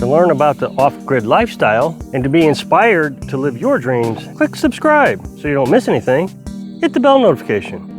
To learn about the off-grid lifestyle and to be inspired to live your dreams, click subscribe so you don't miss anything. Hit the bell notification.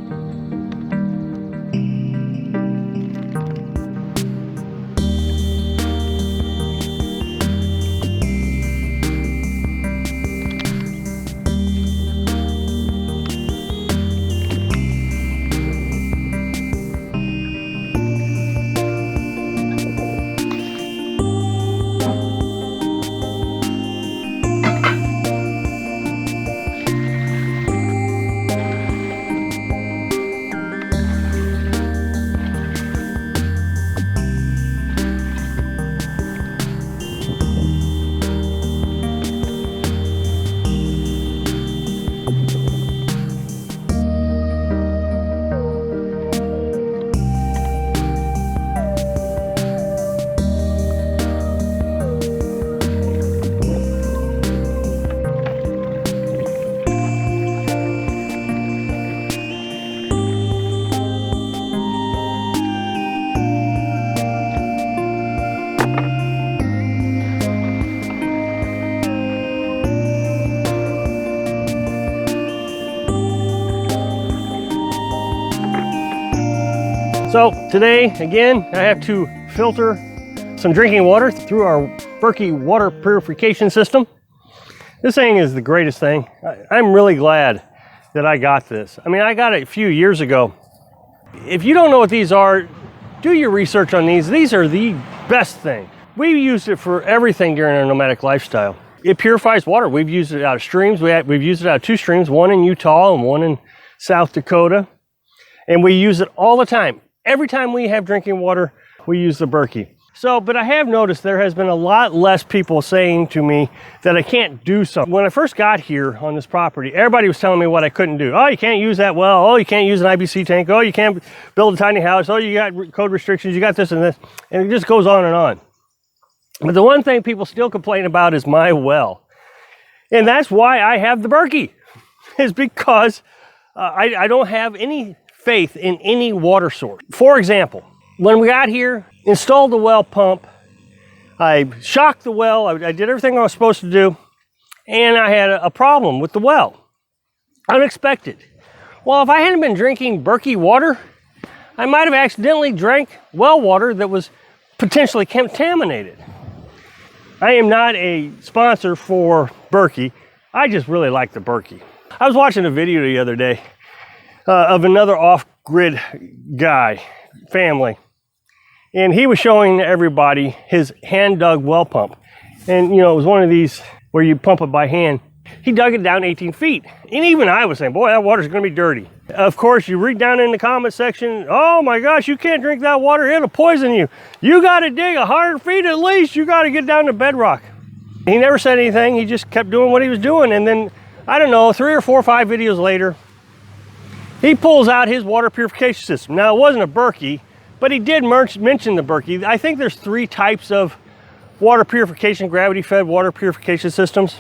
So today, again, I have to filter some drinking water through our Berkey water purification system. This thing is the greatest thing. I'm really glad that I got this. I mean, I got it a few years ago. If you don't know what these are, do your research on these. These are the best thing. We've used it for everything during our nomadic lifestyle. It purifies water. We've used it out of streams. We've used it out of two streams, one in Utah and one in South Dakota. And we use it all the time. Every time we have drinking water, we use the Berkey. But I have noticed there has been a lot less people saying to me that I can't do something. When I first got here on this property, everybody was telling me what I couldn't do. Oh, you can't use that well. Oh, you can't use an IBC tank. Oh, you can't build a tiny house. Oh, you got code restrictions. You got this and this. And it just goes on and on. But the one thing people still complain about is my well. And that's why I have the Berkey, is because I don't have any faith in any water source. For example, when we got here, installed the well pump, I shocked the well, I did everything I was supposed to do, and I had a problem with the well. Unexpected. Well, if I hadn't been drinking Berkey water, I might have accidentally drank well water that was potentially contaminated. I am not a sponsor for Berkey. I just really like the Berkey. I was watching a video the other day of another off-grid family. And he was showing everybody his hand-dug well pump. And you know, it was one of these where you pump it by hand. He dug it down 18 feet. And even I was saying, boy, that water's gonna be dirty. Of course, you read down in the comment section, oh my gosh, you can't drink that water, it'll poison you. You gotta dig 100 feet at least, you gotta get down to bedrock. He never said anything, he just kept doing what he was doing. And then, I don't know, 3 or 4 or 5 videos later, he pulls out his water purification system. Now, it wasn't a Berkey, but he did mention the Berkey. I think there's 3 types of water purification, gravity-fed water purification systems.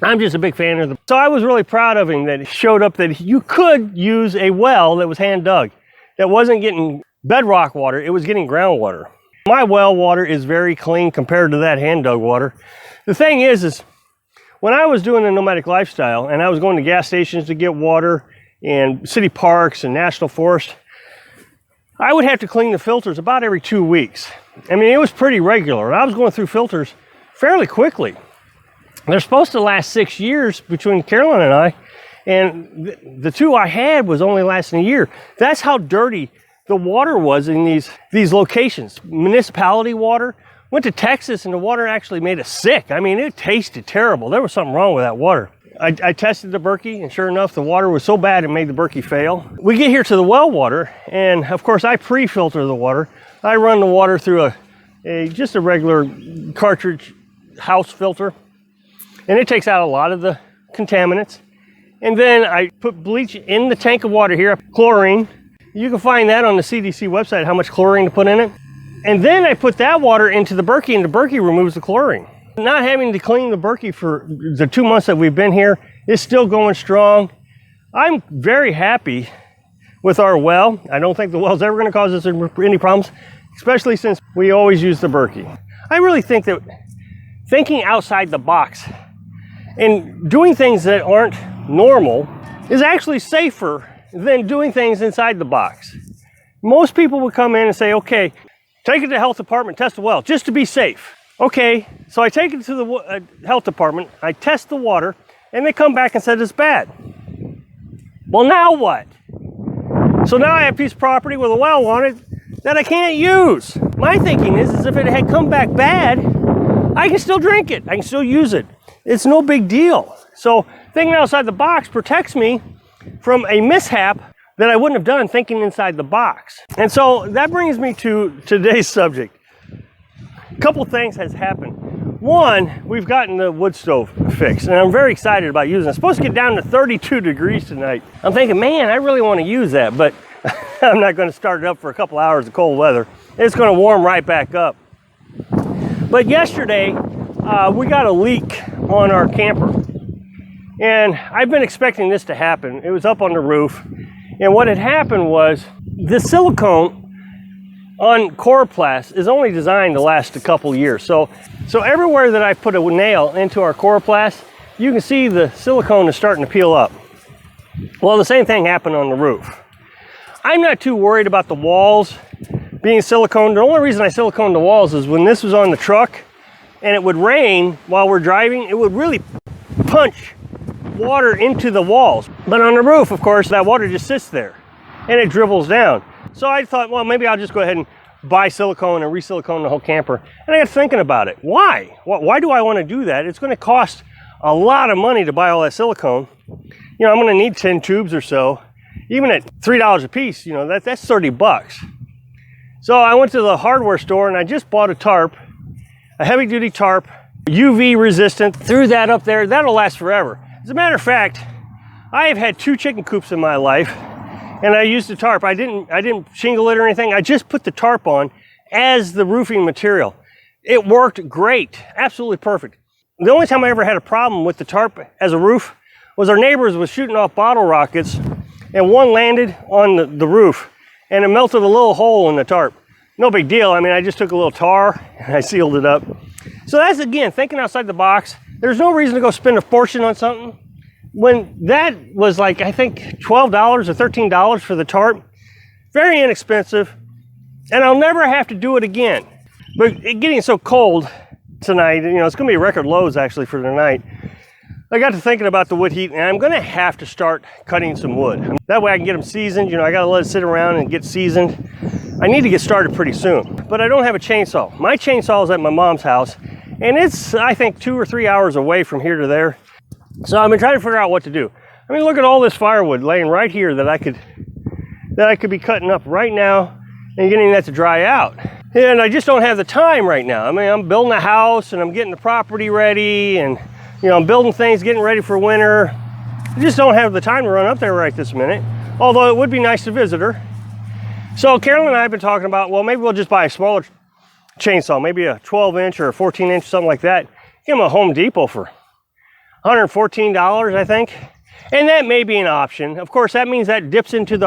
I'm just a big fan of them. So I was really proud of him that he showed up that you could use a well that was hand-dug, that wasn't getting bedrock water, it was getting groundwater. My well water is very clean compared to that hand-dug water. The thing is when I was doing the nomadic lifestyle and I was going to gas stations to get water, and city parks and national forest, I would have to clean the filters about every 2 weeks. I mean, it was pretty regular. I was going through filters fairly quickly. They're supposed to last 6 years between Carolyn and I, and the 2 I had was only lasting a year. That's how dirty the water was in these locations. Municipality water. Went to Texas and the water actually made us sick. I mean, it tasted terrible. There was something wrong with that water. I tested the Berkey, and sure enough, the water was so bad it made the Berkey fail. We get here to the well water, and of course I pre-filter the water. I run the water through just a regular cartridge house filter, and it takes out a lot of the contaminants. And then I put bleach in the tank of water here, chlorine. You can find that on the CDC website, how much chlorine to put in it. And then I put that water into the Berkey, and the Berkey removes the chlorine. Not having to clean the Berkey for the 2 months that we've been here is still going strong. I'm very happy with our well. I don't think the well's ever going to cause us any problems, especially since we always use the Berkey. I really think that thinking outside the box and doing things that aren't normal is actually safer than doing things inside the box. Most people would come in and say, okay, take it to the health department, test the well, just to be safe. Okay, so I take it to the health department, I test the water, and they come back and said it's bad. Well, now what? So now I have a piece of property with a well on it that I can't use. My thinking is if it had come back bad, I can still drink it, I can still use it. It's no big deal. So thinking outside the box protects me from a mishap that I wouldn't have done thinking inside the box. And so that brings me to today's subject. A couple things has happened. One, we've gotten the wood stove fixed, and I'm very excited about using it. It's supposed to get down to 32 degrees tonight. I'm thinking, man, I really want to use that, but I'm not going to start it up for a couple hours of cold weather. It's going to warm right back up. But yesterday, we got a leak on our camper. And I've been expecting this to happen. It was up on the roof. And what had happened was the silicone on coroplast is only designed to last a couple years. So everywhere that I put a nail into our coroplast, you can see the silicone is starting to peel up. Well, the same thing happened on the roof. I'm not too worried about the walls being silicone. The only reason I siliconed the walls is when this was on the truck and it would rain while we're driving, it would really punch water into the walls. But on the roof, of course, that water just sits there and it dribbles down. So I thought, well, maybe I'll just go ahead and buy silicone and re-silicone the whole camper. And I got thinking about it. Why? Why do I want to do that? It's going to cost a lot of money to buy all that silicone. You know, I'm going to need 10 tubes or so. Even at $3 a piece, you know, that's 30 bucks. So I went to the hardware store and I just bought a tarp, a heavy duty tarp, UV resistant, threw that up there. That'll last forever. As a matter of fact, I have had 2 chicken coops in my life and I used the tarp. I didn't shingle it or anything. I just put the tarp on as the roofing material. It worked great, absolutely perfect. The only time I ever had a problem with the tarp as a roof was our neighbors was shooting off bottle rockets and one landed on the roof and it melted a little hole in the tarp. No big deal. I mean, I just took a little tar and I sealed it up. So that's, again, thinking outside the box. There's no reason to go spend a fortune on something when that was like, I think $12 or $13 for the tarp. Very inexpensive, and I'll never have to do it again. But it getting so cold tonight, you know, it's going to be record lows actually for tonight. I got to thinking about the wood heat, and I'm going to have to start cutting some wood. That way I can get them seasoned. You know, I got to let it sit around and get seasoned. I need to get started pretty soon, but I don't have a chainsaw. My chainsaw is at my mom's house, and it's, I think, 2 or 3 hours away from here to there. So I've been trying to figure out what to do. I mean, look at all this firewood laying right here that I could be cutting up right now and getting that to dry out. And I just don't have the time right now. I mean, I'm building a house and I'm getting the property ready and, you know, I'm building things, getting ready for winter. I just don't have the time to run up there right this minute, although it would be nice to visit her. So Carolyn and I have been talking about, well, maybe we'll just buy a smaller chainsaw, maybe a 12-inch or a 14-inch, something like that. Get them a Home Depot for $114, I think. And that may be an option. Of course, that means that dips into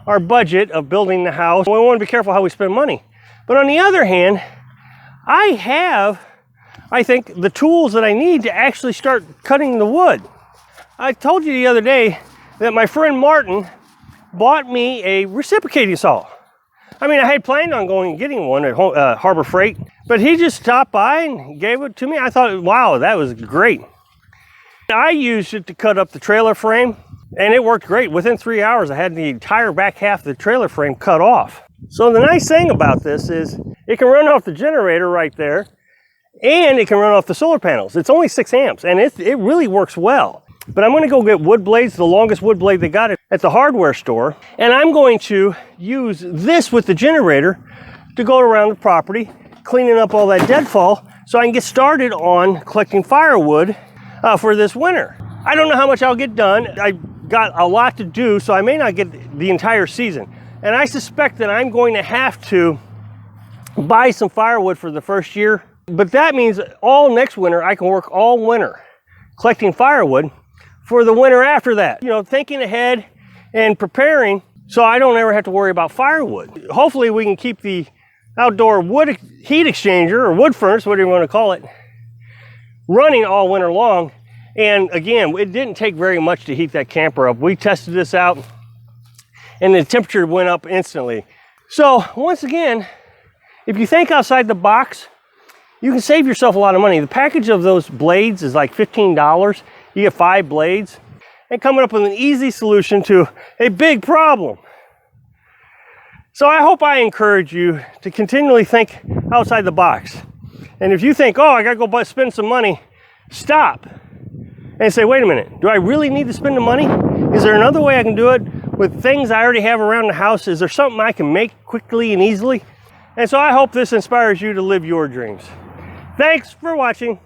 our budget of building the house. We want to be careful how we spend money. But on the other hand, I have, I think, the tools that I need to actually start cutting the wood. I told you the other day that my friend Martin bought me a reciprocating saw. I mean, I had planned on going and getting one at Harbor Freight, but he just stopped by and gave it to me. I thought, wow, that was great. I used it to cut up the trailer frame, and it worked great. Within 3 hours, I had the entire back half of the trailer frame cut off. So the nice thing about this is it can run off the generator right there, and it can run off the solar panels. It's only 6 amps, and it really works well. But I'm going to go get wood blades, the longest wood blade they got at the hardware store, and I'm going to use this with the generator to go around the property, cleaning up all that deadfall, so I can get started on collecting firewood for this winter. I don't know how much I'll get done. I got a lot to do, so I may not get the entire season. And I suspect that I'm going to have to buy some firewood for the first year. But that means all next winter, I can work all winter collecting firewood for the winter after that. You know, thinking ahead and preparing so I don't ever have to worry about firewood. Hopefully we can keep the outdoor wood heat exchanger or wood furnace, whatever you want to call it, running all winter long. And again, it didn't take very much to heat that camper up. We tested this out and the temperature went up instantly. So once again, if you think outside the box, you can save yourself a lot of money. The package of those blades is like $15. You get 5 blades and coming up with an easy solution to a big problem. So I hope I encourage you to continually think outside the box. And if you think, oh, I gotta go spend some money, stop and say, wait a minute, do I really need to spend the money? Is there another way I can do it with things I already have around the house? Is there something I can make quickly and easily? And so I hope this inspires you to live your dreams. Thanks for watching.